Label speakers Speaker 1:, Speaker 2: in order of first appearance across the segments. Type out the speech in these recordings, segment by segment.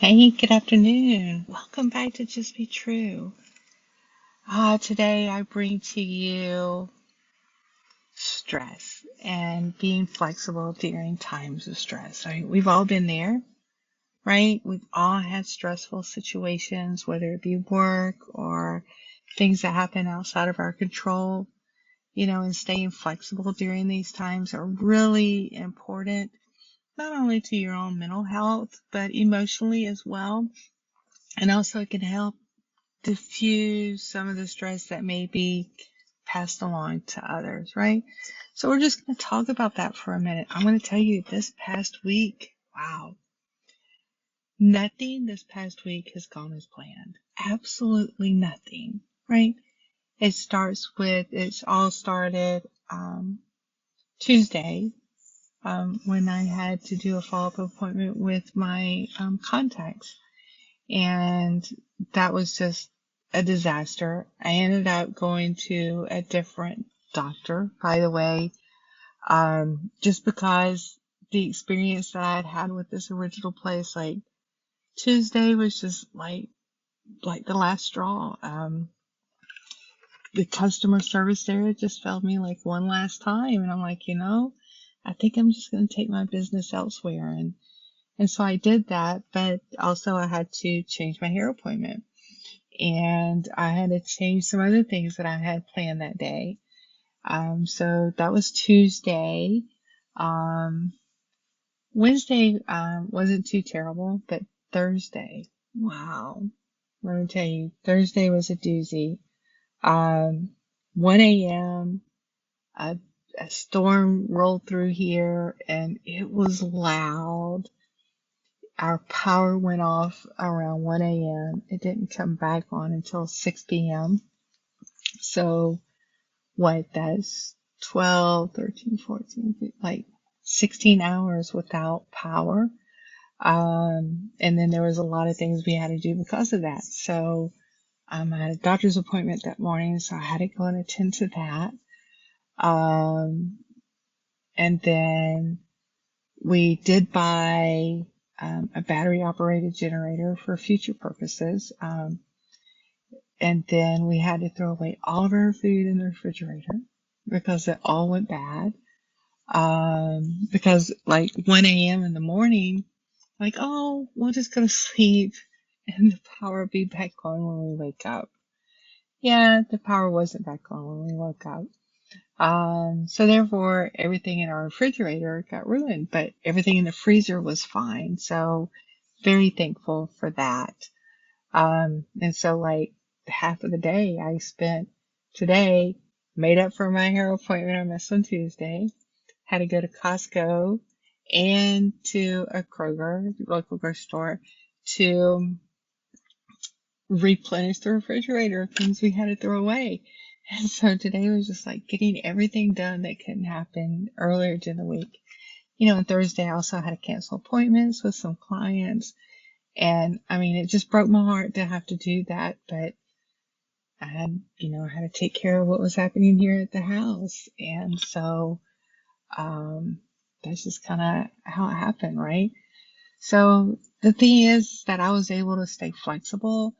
Speaker 1: Hey, good afternoon. Welcome back to Just Be True. Today I bring to you stress and being flexible during times of stress. We've all been there, right? We've all had stressful situations, whether it be work or things that happen outside of our control, and staying flexible during these times are really important, not only to your own mental health, but emotionally as well. And also it can help diffuse some of the stress that may be passed along to others, right? So we're just going to talk about that for a minute. I'm going to tell you this past week, wow, nothing this past week has gone as planned. Absolutely nothing, right? It's all started Tuesday when I had to do a follow-up appointment with my contacts. And that was just a disaster. I ended up going to a different doctor, by the way, just because the experience that I had had with this original place, like Tuesday was just like the last straw. The customer service there just failed me like one last time, and I'm like, I think I'm just going to take my business elsewhere, and so I did that, but also I had to change my hair appointment. And I had to change some other things that I had planned that day. So that was Tuesday. Um, Wednesday wasn't too terrible, but Thursday, wow. Let me tell you, Thursday was a doozy. Um, 1 a.m., a, a storm rolled through here and it was loud. Our power went off around 1 a.m. It didn't come back on until 6 p.m. So what, that's 12, 13, 14, like 16 hours without power. And then there was a lot of things we had to do because of that. So, I had a doctor's appointment that morning, so I had to go and attend to that. Um, and then we did buy, a battery operated generator for future purposes. And then we had to throw away all of our food in the refrigerator because it all went bad. Because like 1 a.m. in the morning, like, oh, we'll just go to sleep and the power will be back on when we wake up. Yeah, the power wasn't back on when we woke up. So therefore everything in our refrigerator got ruined, but everything in the freezer was fine. So very thankful for that. And so like half of the day I spent today made up for my hair appointment I missed on Tuesday, had to go to Costco and to a Kroger, local grocery store, to replenish the refrigerator of things we had to throw away. And so today was just like getting everything done that couldn't happen earlier during the week. On Thursday I also had to cancel appointments with some clients. And I mean, it just broke my heart to have to do that, but I had to take care of what was happening here at the house. And so, um, that's just kind of how it happened, right? So the thing is that I was able to stay flexible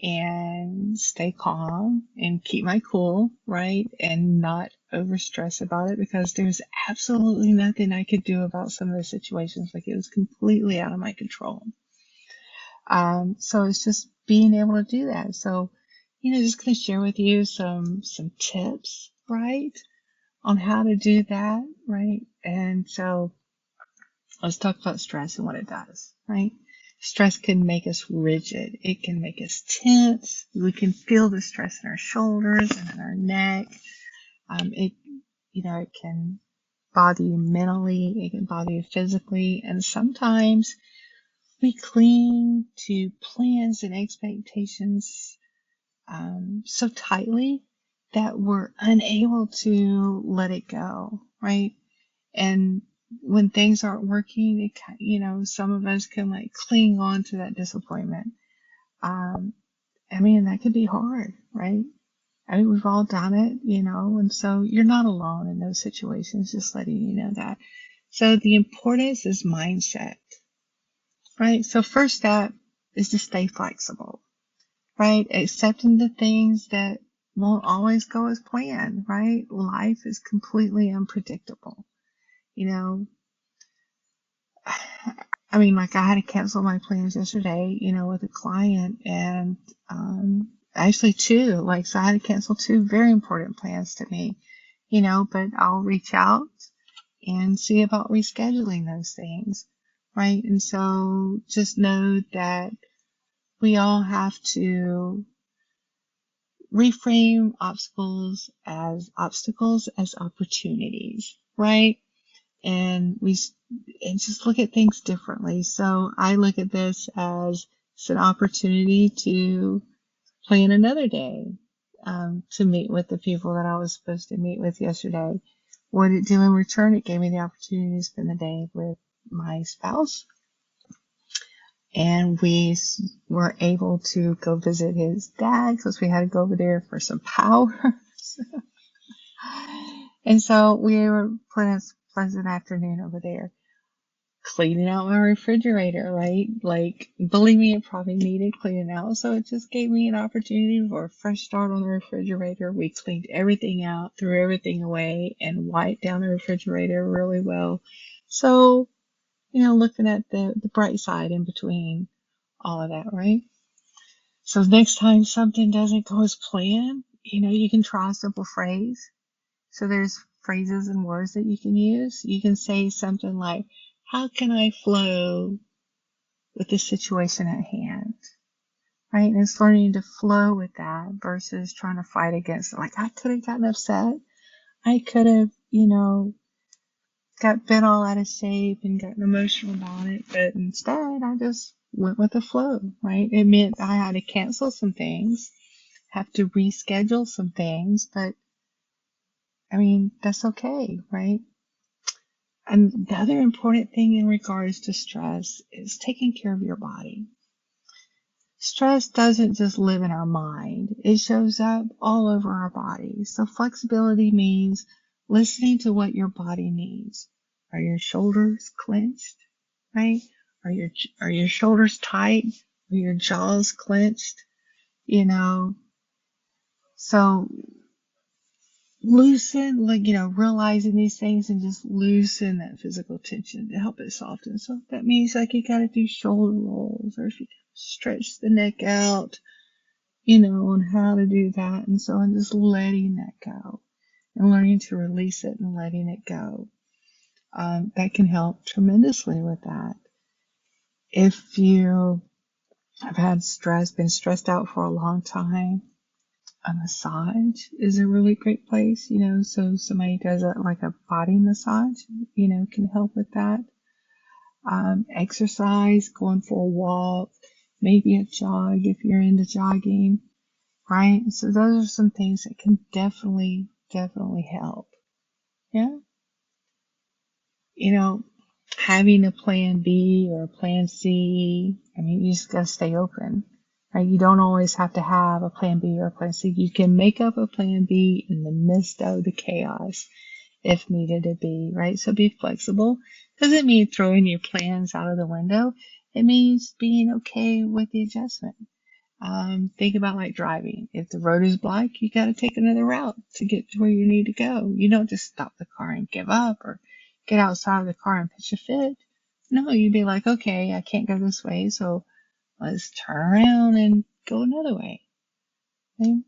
Speaker 1: and stay calm and keep my cool, right? And not over stress about it because there was absolutely nothing I could do about some of the situations. Like it was completely out of my control. So it's just being able to do that. So, just going to share with you some tips, right? On how to do that, right? And so let's talk about stress and what it does, right? Stress can make us rigid. It can make us tense. We can feel the stress in our shoulders and in our neck. It can bother you mentally. It can bother you physically. And sometimes we cling to plans and expectations so tightly that we're unable to let it go, right? And when things aren't working, some of us can like cling on to that disappointment. Um, I mean, that could be hard, right? I mean, we've all done it, and so you're not alone in those situations, just letting you know that. So the importance is mindset. right? So first step is to stay flexible, right? Accepting the things that won't always go as planned, right? Life is completely unpredictable. You know, I mean, like I had to cancel my plans yesterday, with a client and, actually two, like, so I had to cancel two very important plans to me, but I'll reach out and see about rescheduling those things, right? And so just know that we all have to reframe obstacles as opportunities, right? And and just look at things differently. So I look at this as it's an opportunity to plan another day, to meet with the people that I was supposed to meet with yesterday. What did it do in return? It gave me the opportunity to spend the day with my spouse, and we were able to go visit his dad because we had to go over there for some power. And so we were playing a pleasant afternoon over there, cleaning out my refrigerator, right? Like, believe me, it probably needed cleaning out. So it just gave me an opportunity for a fresh start on the refrigerator. We cleaned everything out, threw everything away, and wiped down the refrigerator really well. So, looking at the bright side in between all of that, right? So next time something doesn't go as planned, you can try a simple phrase. So there's phrases and words that you can use. You can say something like, how can I flow with the situation at hand? Right? And it's learning to flow with that versus trying to fight against it. Like, I could have gotten upset. I could have, got bent all out of shape and gotten emotional about it. But instead, I just went with the flow, right? It meant I had to cancel some things, have to reschedule some things, but I mean, that's okay, right? And the other important thing in regards to stress is taking care of your body. Stress doesn't just live in our mind. It shows up all over our body. So flexibility means listening to what your body needs. Are your shoulders clenched, right? Are your shoulders tight? Are your jaws clenched? You know, so loosen, like, realizing these things and just loosen that physical tension to help it soften. So that means like you gotta do shoulder rolls, or if you stretch the neck out, on how to do that. And so I'm just letting that go and learning to release it and letting it go. That can help tremendously with that. If you have been stressed out for a long time, a massage is a really great place, so somebody does like a body massage, can help with that. Exercise, going for a walk, maybe a jog if you're into jogging, right? So those are some things that can definitely help. Yeah. Having a plan B or a plan C, I mean, you just gotta stay open, right? You don't always have to have a plan B or a plan C. You can make up a plan B in the midst of the chaos if needed to be, right? So be flexible. Doesn't mean throwing your plans out of the window. It means being okay with the adjustment. Think about like driving. If the road is blocked, you got to take another route to get to where you need to go. You don't just stop the car and give up, or get outside of the car and pitch a fit. No, you'd be like, okay, I can't go this way, so let's turn around and go another way. Okay?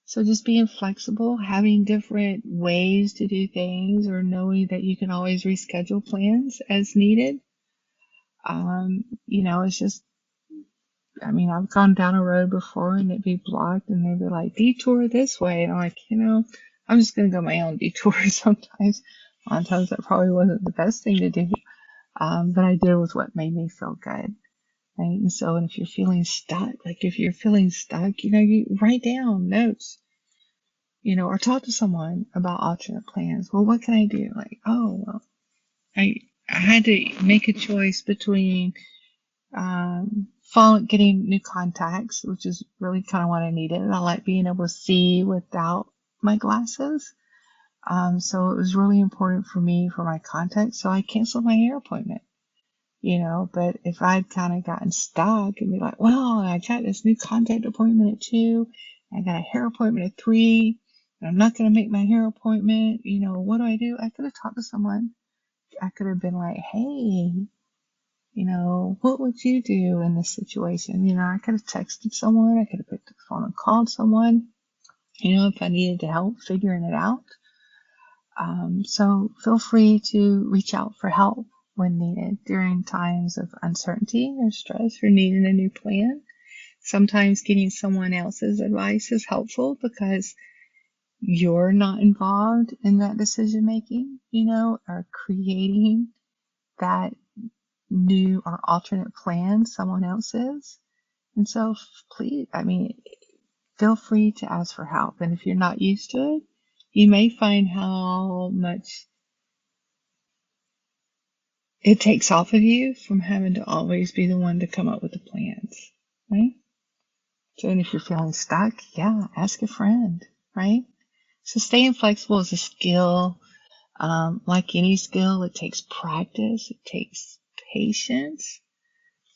Speaker 1: So just being flexible, having different ways to do things, or knowing that you can always reschedule plans as needed. It's just, I mean, I've gone down a road before and it'd be blocked and they'd be like, detour this way. And I'm like, I'm just going to go my own detour sometimes. A lot of times that probably wasn't the best thing to do. But I did with what made me feel good. Right. And so, and if you're feeling stuck, you write down notes, or talk to someone about alternate plans. Well, what can I do? Like, oh, well, I had to make a choice between getting new contacts, which is really kind of what I needed. I like being able to see without my glasses. So it was really important for me for my contacts. So I canceled my hair appointment. But if I'd kind of gotten stuck and be like, well, I got this new contact appointment at 2, I got a hair appointment at 3, and I'm not going to make my hair appointment, what do? I could have talked to someone. I could have been like, hey, what would you do in this situation? I could have texted someone, I could have picked up the phone and called someone, if I needed to help figuring it out. So feel free to reach out for help when needed during times of uncertainty or stress or needing a new plan. Sometimes getting someone else's advice is helpful because you're not involved in that decision making, or creating that new or alternate plan someone else is. And so please, feel free to ask for help. And if you're not used to it, you may find how much it takes off of you from having to always be the one to come up with the plans, right? So, and if you're feeling stuck, ask a friend, right? So staying flexible is a skill. Like any skill, it takes practice. It takes patience,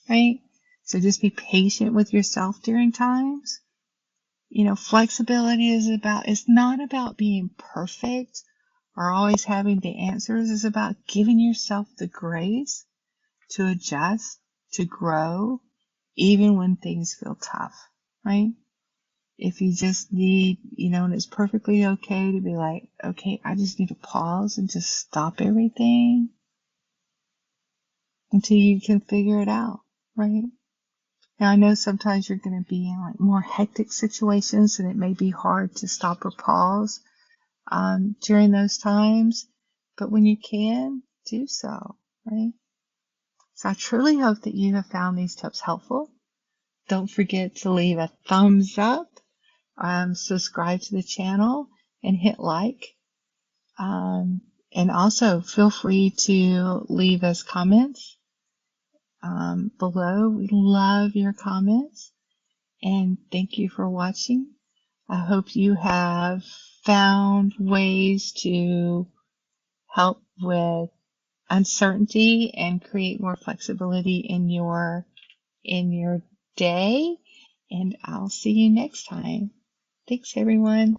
Speaker 1: right? So just be patient with yourself during times. Flexibility it's not about being perfect or always having the answers. It's about giving yourself the grace to adjust, to grow, even when things feel tough, right? If you just need, and it's perfectly okay to be like, okay, I just need to pause and just stop everything until you can figure it out, right? Now, I know sometimes you're going to be in like more hectic situations and it may be hard to stop or pause during those times, but when you can, do so, right? So I truly hope that you have found these tips helpful. Don't forget to leave a thumbs up, subscribe to the channel, and hit like. And also feel free to leave us comments below. We love your comments. And thank you for watching. I hope you have found ways to help with uncertainty and create more flexibility in your day. And I'll see you next time. Thanks, everyone.